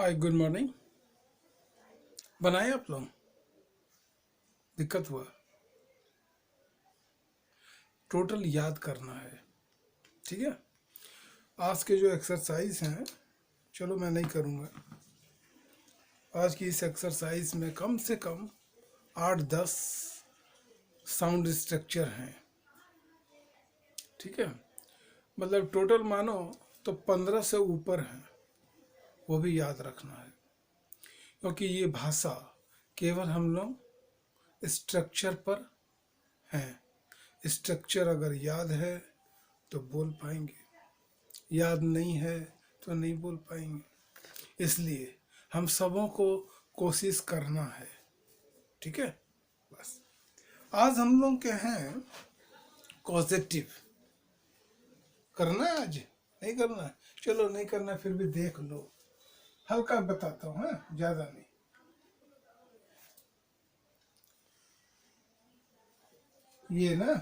Hi good morning. बनाए आप लोग? दिक्कत हुआ? टोटल याद करना है। ठीक है। आज के जो एक्सरसाइज हैं, चलो मैं नहीं करूँगा। आज की इस एक्सरसाइज में कम से कम 8-10 साउंड स्ट्रक्चर हैं। ठीक है। मतलब टोटल मानो तो 15 से ऊपर हैं। वो भी याद रखना है, क्योंकि ये भाषा केवल हम लोग स्ट्रक्चर पर हैं। स्ट्रक्चर अगर याद है तो बोल पाएंगे, याद नहीं है तो नहीं बोल पाएंगे। इसलिए हम सबों को कोशिश करना है। ठीक है। बस आज हम लोग के हैं पॉजिटिव। करना है आज? नहीं करना है? चलो नहीं करना, फिर भी देख लो। हल्का बताता हूँ, हाँ, ज्यादा नहीं। ये ना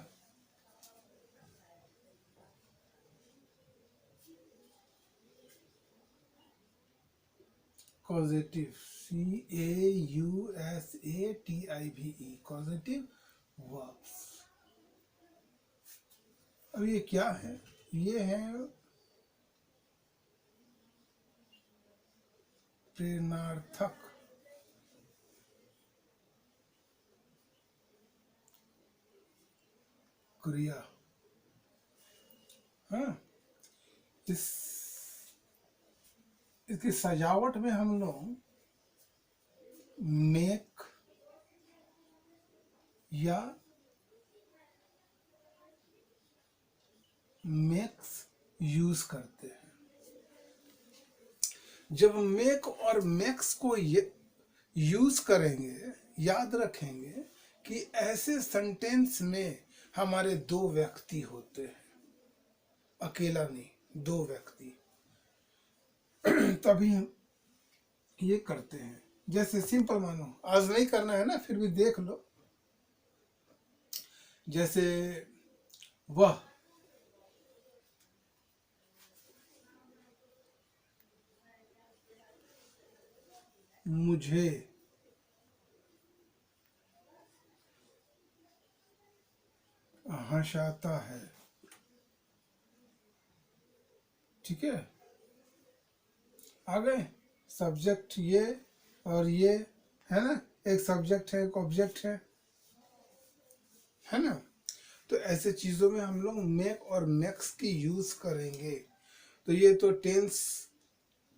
कॉजेटिव, CAUSATIVE, कॉजेटिव वर्ब्स। अब ये क्या है? ये है प्रेरणार्थक क्रिया। हाँ, इस इसकी सजावट में हम लोग मेक या मेक्स यूज करते हैं। जब मेक और मेक्स को यूज करेंगे, याद रखेंगे कि ऐसे सेंटेंस में हमारे दो व्यक्ति होते हैं, अकेला नहीं, दो व्यक्ति। तभी हम ये करते हैं। जैसे सिंपल मानो, आज नहीं करना है ना, फिर भी देख लो। जैसे वह मुझे हंसाता है। ठीक है। आ गए सब्जेक्ट ये और ये, है ना? एक सब्जेक्ट है, एक ऑब्जेक्ट है ना? तो ऐसे चीजों में हम लोग मेक और मैक्स की यूज करेंगे। तो ये तो टेंस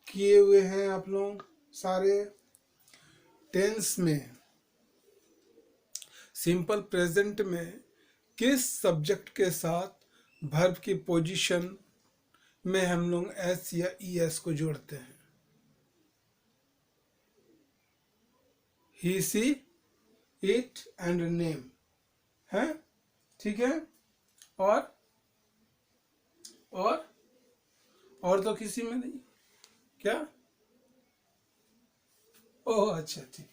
किए हुए हैं आप लोग सारे। टेंस में सिंपल प्रेजेंट में किस सब्जेक्ट के साथ वर्ब की पोजीशन में हम लोग एस या ई एस को जोड़ते हैं? ही, सी, इट एंड नेम है। ठीक है। और और और तो किसी में नहीं क्या? ओह अच्छा, ठीक।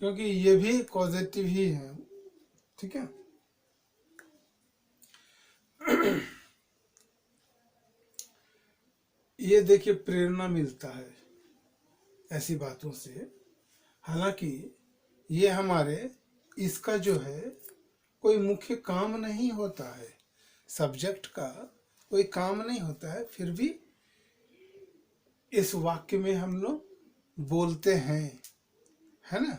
क्योंकि ये भी पॉजिटिव ही है। ठीक है। ये देखिए, प्रेरणा मिलता है ऐसी बातों से। हालांकि ये हमारे इसका जो है कोई मुख्य काम नहीं होता है, सब्जेक्ट का कोई काम नहीं होता है, फिर भी इस वाक्य में हम लोग बोलते हैं, है ना?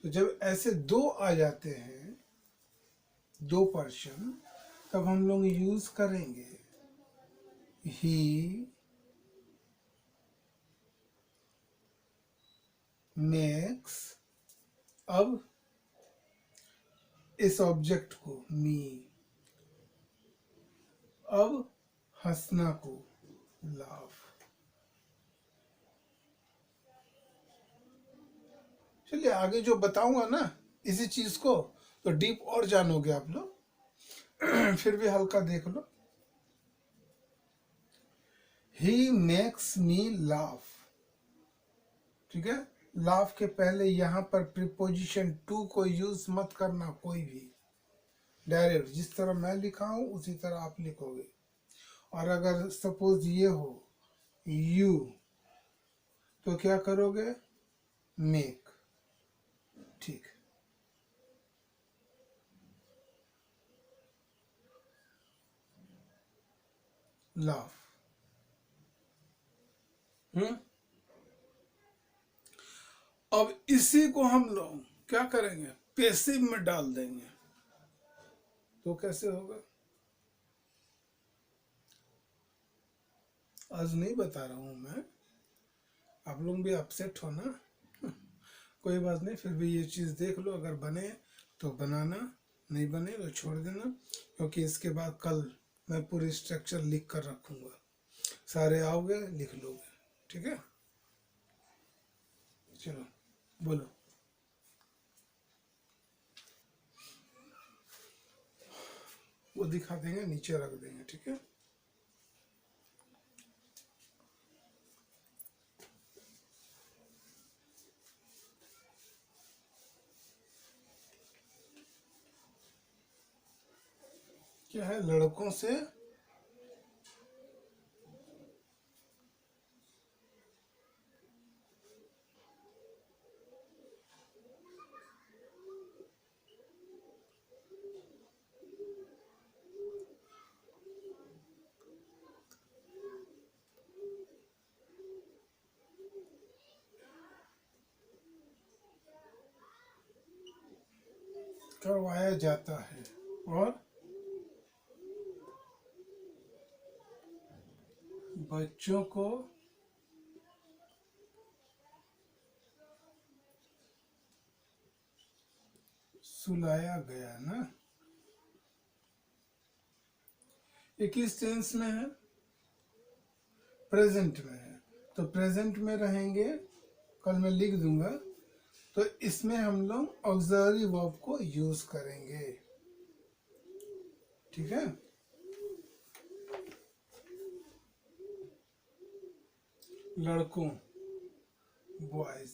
तो जब ऐसे दो आ जाते हैं, दो पर्सन, तब हम लोग यूज करेंगे ही मेक्स। अब इस ऑब्जेक्ट को मी, अब हंसना को लाफ। चलिए आगे जो बताऊंगा ना इसी चीज को, तो डीप और जानोगे आप लोग। फिर भी हल्का देख लो। He makes me laugh. ठीक है। लाफ के पहले यहां पर प्रीपोजिशन टू को यूज मत करना कोई भी। डायरेक्ट जिस तरह मैं लिखा हूँ उसी तरह आप लिखोगे। और अगर सपोज ये हो यू, तो क्या करोगे, मेक। ठीक, लाफ। अब इसी को हम लोग क्या करेंगे, पैसिव में डाल देंगे। तो कैसे होगा, आज नहीं बता रहा हूं मैं, आप लोग भी अपसेट हो ना। कोई बात नहीं, फिर भी ये चीज़ देख लो, अगर बने तो बनाना, नहीं बने तो छोड़ देना, क्योंकि इसके बाद कल मैं पूरी स्ट्रक्चर लिख कर रखूँगा, सारे आओगे लिख लोगे। ठीक है, चलो बोलो। वो दिखा देंगे, नीचे रख देंगे। ठीक है, क्या है, लड़कों से करवाया जाता है, और बच्चों को सुलाया गया ना। ये किस टेंस में है, प्रेजेंट में है, तो प्रेजेंट में रहेंगे, कल मैं लिख दूंगा। तो इसमें हम लोग ऑक्सिलरी वर्ब को यूज करेंगे। ठीक है, लड़कों, boys,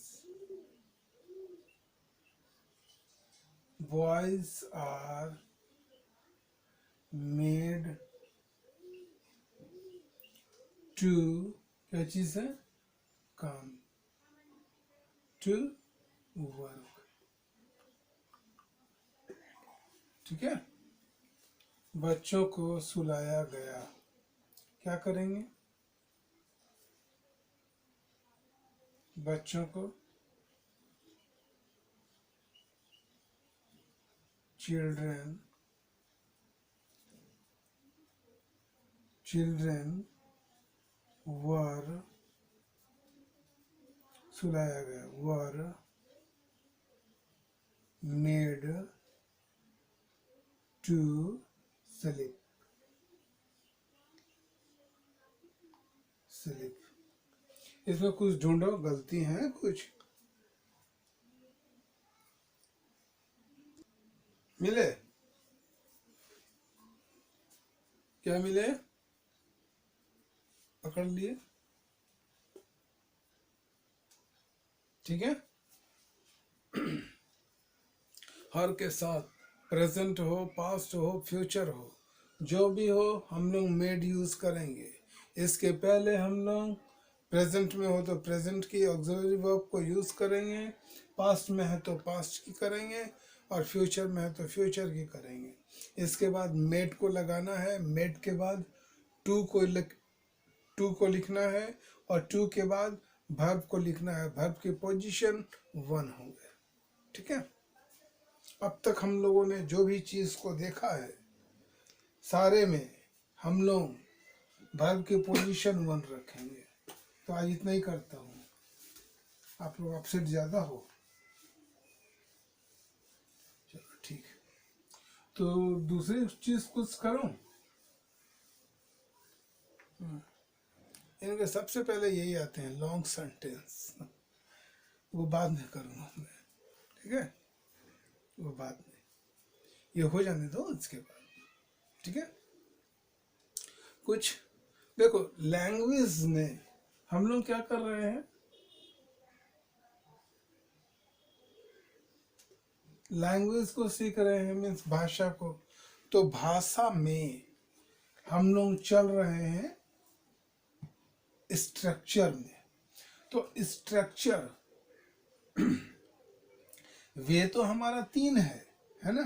boys are made to, क्या चीज है, काम, टू वर्क। ठीक है, बच्चों को सुलाया गया, क्या करेंगे, बच्चों को, चिल्ड्रेन, चिल्ड्रेन वर, सुलाया गया, were made to sleep, sleep. इसमें कुछ ढूंढो, गलती है कुछ, मिले, क्या मिले, पकड़ लिए। ठीक है, हर के साथ प्रेजेंट हो, पास्ट हो, फ्यूचर हो, जो भी हो हम लोग मेड यूज करेंगे। इसके पहले हम लोग प्रेजेंट में हो तो प्रेजेंट की ऑक्सिलरी वर्ब को यूज करेंगे, पास्ट में है तो पास्ट की करेंगे, और फ्यूचर में है तो फ्यूचर की करेंगे। इसके बाद मेड को लगाना है, मेड के बाद टू को लिखना है, और टू के बाद वर्ब को लिखना है, वर्ब की पोजीशन 1 हो गया। ठीक है, अब तक हम लोगों ने जो भी चीज को देखा है, सारे में हम लोग वर्ब की पोजीशन 1 रखेंगे। तो आज इतना ही करता हूँ, आप लोग अपसेट ज्यादा हो, चलो ठीक। तो दूसरी चीज कुछ करूं, इनके सबसे पहले यही आते हैं लॉन्ग सेंटेंस, वो बाद में करूंगा मैं। ठीक है, वो बाद में, ये हो जाने दो इसके बाद। ठीक है, कुछ देखो, लैंग्वेज में हम लोग क्या कर रहे हैं, लैंग्वेज को सीख रहे हैं, मीन्स भाषा को। तो भाषा में हम लोग चल रहे हैं स्ट्रक्चर में। तो स्ट्रक्चर वे तो हमारा 3 है ना,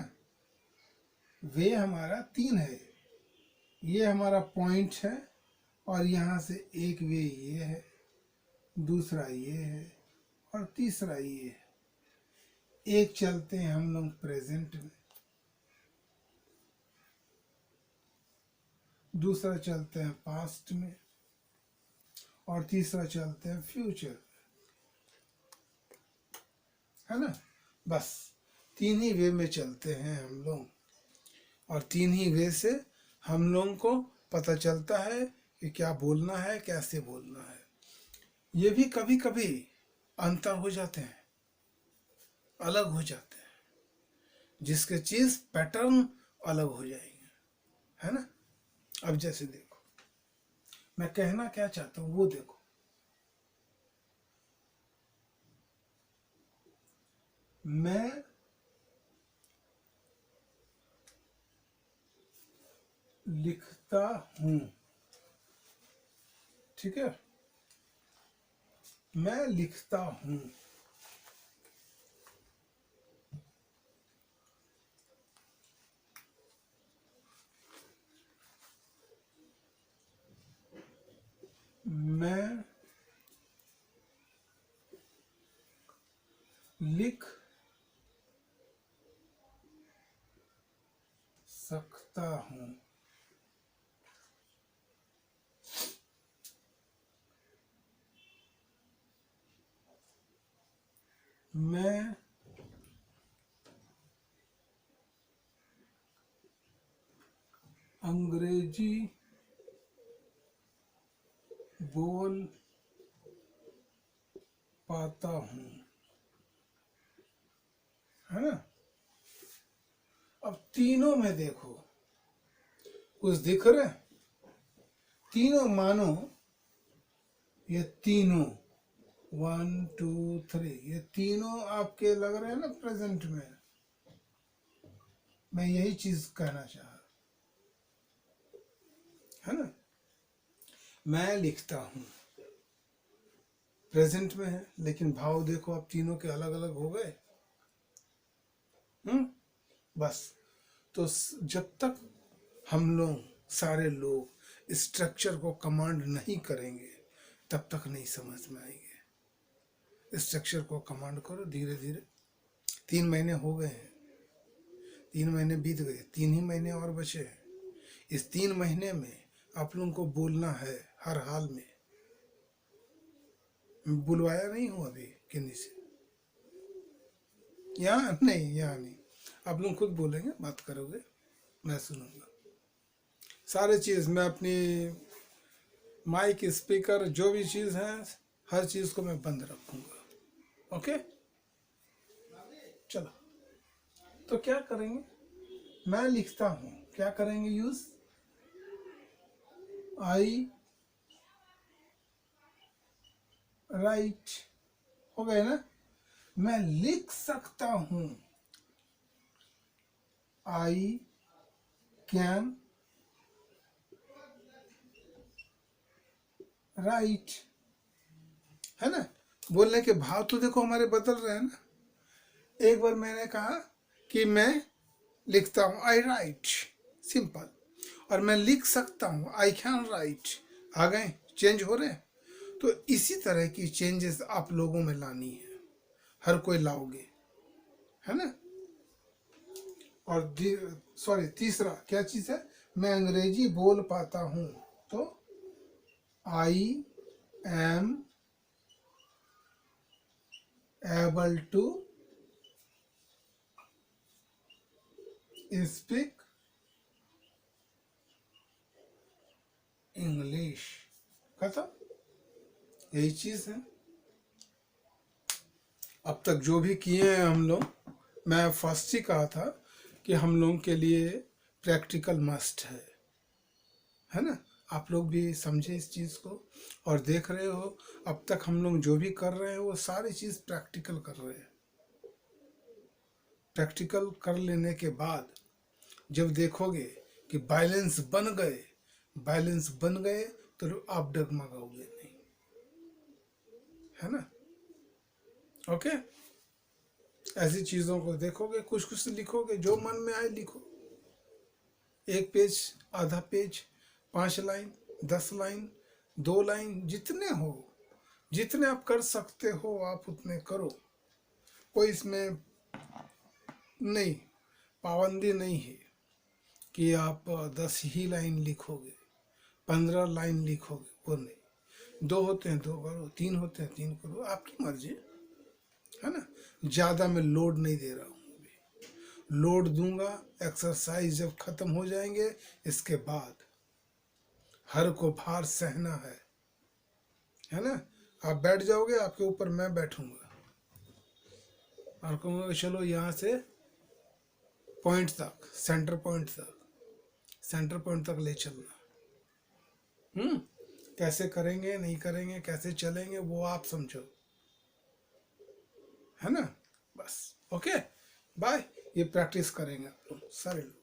वे हमारा 3 है, ये हमारा पॉइंट है, और यहाँ से एक वे ये है, दूसरा ये है, और तीसरा ये है। एक चलते हैं हम लोग प्रेजेंट में, दूसरा चलते हैं पास्ट में, और तीसरा चलते हैं फ्यूचर, है ना। बस 3 ही वे में चलते हैं हम लोग, और 3 ही वे से हम लोगों को पता चलता है कि क्या बोलना है, कैसे बोलना है। ये भी कभी कभी अंतर हो जाते हैं, अलग हो जाते हैं, जिसके चीज पैटर्न अलग हो जाएंगे, है ना। अब जैसे देखो मैं कहना क्या चाहता हूं वो देखो, मैं लिखता हूं, ठीक है, मैं लिखता हूं। मैं लिख सकता हूं। मैं अंग्रेजी बोल पाता हूं, है ना। अब तीनों में देखो कुछ दिख रहा है, तीनों मानो ये तीनों 1 2 3 ये तीनों आपके लग रहे हैं ना प्रेजेंट में। मैं यही चीज कहना चाहा, है ना। मैं लिखता हूं प्रेजेंट में है, लेकिन भाव देखो अब तीनों के अलग अलग हो गए। बस तो जब तक हम लोग सारे लोग स्ट्रक्चर को कमांड नहीं करेंगे तब तक नहीं समझ में आएंगे। स्ट्रक्चर को कमांड करो धीरे धीरे। 3 महीने हो गए हैं, 3 महीने बीत गए, 3 ही महीने और बचे हैं। इस 3 महीने में आप लोगों को बोलना है हर हाल में। बुलवाया नहीं हूं अभी किन्हीं से, यहाँ नहीं, यहाँ नहीं, आप लोग खुद बोलेंगे, बात करोगे, मैं सुनूंगा। सारे चीज़ मैं अपनी माइक स्पीकर जो भी चीज़ है हर चीज़ को मैं बंद रखूंगा। ओके, चलो तो क्या करेंगे, मैं लिखता हूं, क्या करेंगे यूज, आई राइट, हो गए ना। मैं लिख सकता हूं, आई कैन राइट, है ना। बोलने के भाव तो देखो हमारे बदल रहे हैं ना। एक बार मैंने कहा कि मैं लिखता हूं, आई राइट, सिंपल, और मैं लिख सकता हूं, आई कैन राइट, आ गए, चेंज हो रहे हैं। तो इसी तरह की चेंजेस आप लोगों में लानी है, हर कोई लाओगे, है ना। और सॉरी तीसरा क्या चीज है, मैं अंग्रेजी बोल पाता हूं, तो I am able to speak English, खत्म, यही चीज है। अब तक जो भी किए हैं हम लोग, मैं फर्स्ट ही कहा था कि हम लोगों के लिए प्रैक्टिकल मस्ट है ना। आप लोग भी समझे इस चीज़ को, और देख रहे हो अब तक हम लोग जो भी कर रहे हैं वो सारी चीज़ प्रैक्टिकल कर रहे हैं। प्रैक्टिकल कर लेने के बाद जब देखोगे कि बैलेंस बन गए तो आप डगमगाओगे नहीं, है ना। ओके, ऐसी चीज़ों को देखोगे, कुछ कुछ लिखोगे, जो मन में आए लिखो। 1 पेज, आधा पेज, 5 लाइन, 10 लाइन, 2 लाइन, जितने आप कर सकते हो आप उतने करो। कोई इसमें नहीं, पाबंदी नहीं है कि आप 10 ही लाइन लिखोगे, 15 लाइन लिखोगे, वो नहीं। 2 होते हैं 2 करो, 3 होते हैं 3 करो, आपकी मर्जी, है ना। ज़्यादा मैं लोड नहीं दे रहा हूँ अभी, लोड दूंगा एक्सरसाइज जब खत्म हो जाएंगे, इसके बाद हर को भार सहना है ना। आप बैठ जाओगे, आपके ऊपर मैं बैठूंगा और कहूँगा कि चलो यहाँ से पॉइंट तक, सेंटर पॉइंट तक ले चलना। कैसे करेंगे, नहीं करेंगे, कैसे चलेंगे, वो आप समझो, है ना। बस, ओके, बाय। ये प्रैक्टिस करेंगे आप लोग सारे लोग।